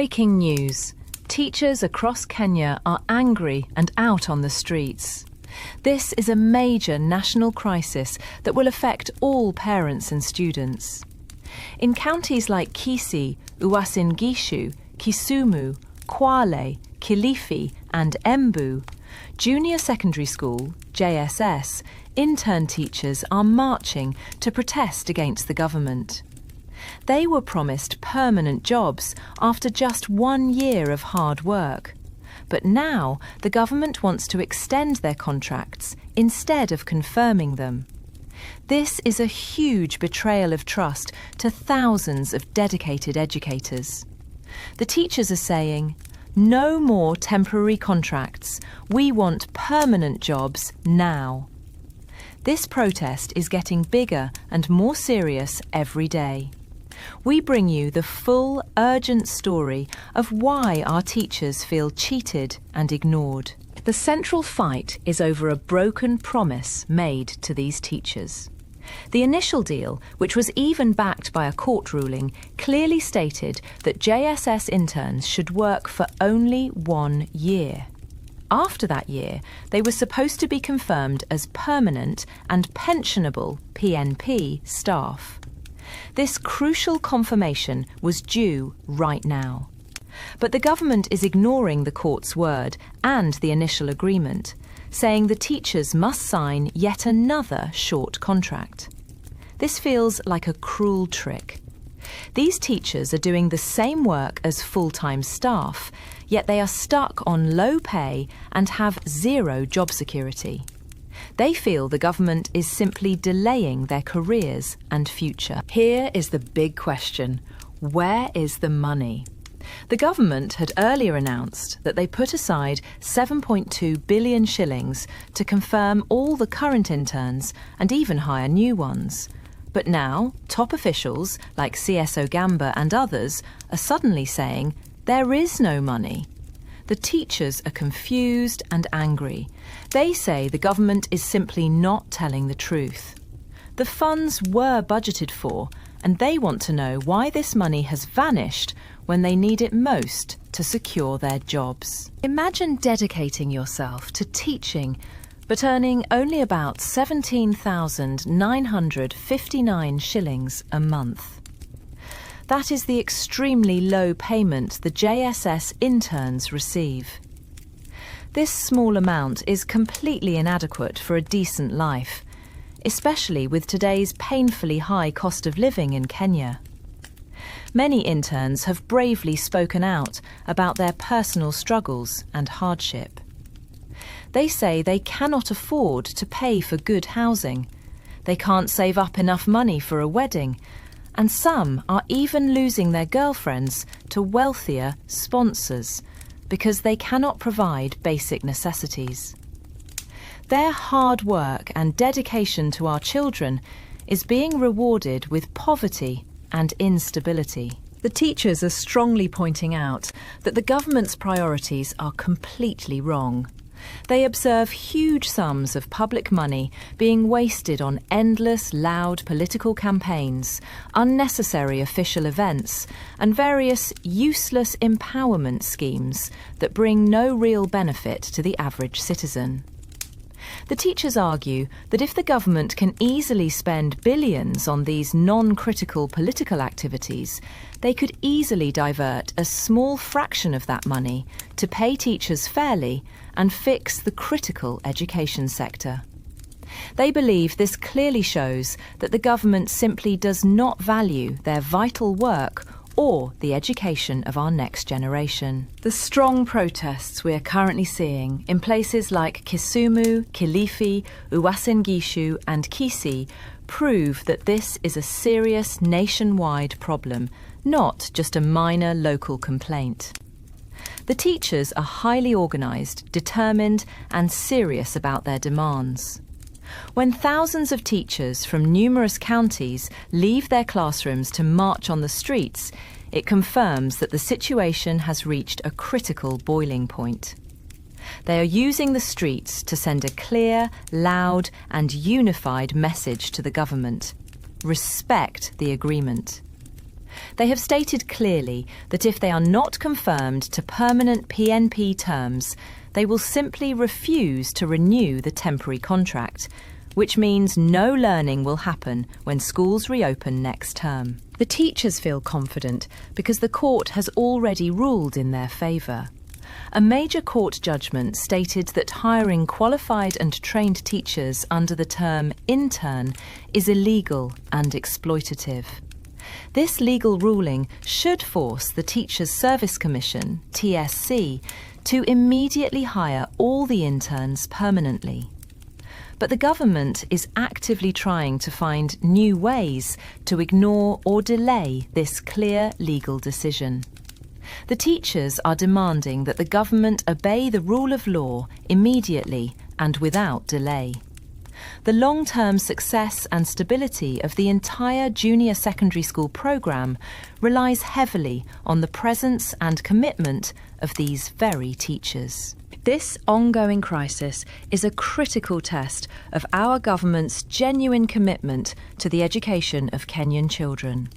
Breaking news. Teachers across Kenya are angry and out on the streets. This is a major national crisis that will affect all parents and students. In counties like Kisii, Uasin Gishu, Kisumu, Kwale, Kilifi and Embu, junior secondary school, JSS, intern teachers are marching to protest against the government. They were promised permanent jobs after just 1 year of hard work. But now the government wants to extend their contracts instead of confirming them. This is a huge betrayal of trust to thousands of dedicated educators. The teachers are saying, "No more temporary contracts. We want permanent jobs now." This protest is getting bigger and more serious every day. We bring you the full, urgent story of why our teachers feel cheated and ignored. The central fight is over a broken promise made to these teachers. The initial deal, which was even backed by a court ruling, clearly stated that JSS interns should work for only 1 year. After that year, they were supposed to be confirmed as permanent and pensionable PNP staff. This crucial confirmation was due right now. But the government is ignoring the court's word and the initial agreement, saying the teachers must sign yet another short contract. This feels like a cruel trick. These teachers are doing the same work as full-time staff, yet they are stuck on low pay and have zero job security. They feel the government is simply delaying their careers and future. Here is the big question: where is the money? The government had earlier announced that they put aside 7.2 billion shillings to confirm all the current interns and even hire new ones. But now, top officials like CSO Gamba and others are suddenly saying there is no money. The teachers are confused and angry. They say the government is simply not telling the truth. The funds were budgeted for, and they want to know why this money has vanished when they need it most to secure their jobs. Imagine dedicating yourself to teaching, but earning only about 17,959 shillings a month. That is the extremely low payment the JSS interns receive. This small amount is completely inadequate for a decent life, especially with today's painfully high cost of living in Kenya. Many interns have bravely spoken out about their personal struggles and hardship. They say they cannot afford to pay for good housing. They can't save up enough money for a wedding, and some are even losing their girlfriends to wealthier sponsors because they cannot provide basic necessities. Their hard work and dedication to our children is being rewarded with poverty and instability. The teachers are strongly pointing out that the government's priorities are completely wrong. They observe huge sums of public money being wasted on endless, loud political campaigns, unnecessary official events, and various useless empowerment schemes that bring no real benefit to the average citizen. The teachers argue that if the government can easily spend billions on these non-critical political activities, they could easily divert a small fraction of that money to pay teachers fairly and fix the critical education sector. They believe this clearly shows that the government simply does not value their vital work or the education of our next generation. The strong protests we are currently seeing in places like Kisumu, Kilifi, Uasin Gishu and Kisii prove that this is a serious nationwide problem, not just a minor local complaint. The teachers are highly organised, determined and serious about their demands. When thousands of teachers from numerous counties leave their classrooms to march on the streets, it confirms that the situation has reached a critical boiling point. They are using the streets to send a clear, loud and unified message to the government. Respect the agreement. They have stated clearly that if they are not confirmed to permanent PNP terms, they will simply refuse to renew the temporary contract, which means no learning will happen when schools reopen next term. The teachers feel confident because the court has already ruled in their favour. A major court judgment stated that hiring qualified and trained teachers under the term intern is illegal and exploitative. This legal ruling should force the Teachers Service Commission, TSC, to immediately hire all the interns permanently. But the government is actively trying to find new ways to ignore or delay this clear legal decision. The teachers are demanding that the government obey the rule of law immediately and without delay. The long-term success and stability of the entire junior secondary school programme relies heavily on the presence and commitment of these very teachers. This ongoing crisis is a critical test of our government's genuine commitment to the education of Kenyan children.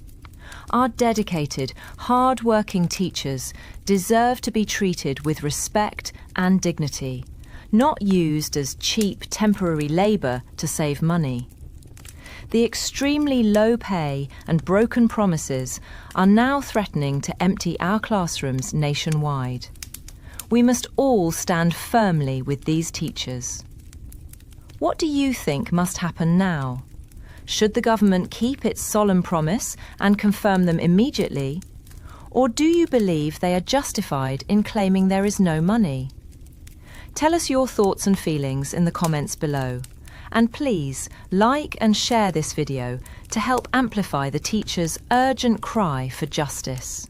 Our dedicated, hard-working teachers deserve to be treated with respect and dignity, not used as cheap temporary labour to save money. The extremely low pay and broken promises are now threatening to empty our classrooms nationwide. We must all stand firmly with these teachers. What do you think must happen now? Should the government keep its solemn promise and confirm them immediately? Or do you believe they are justified in claiming there is no money? Tell us your thoughts and feelings in the comments below. And please like and share this video to help amplify the teachers' urgent cry for justice.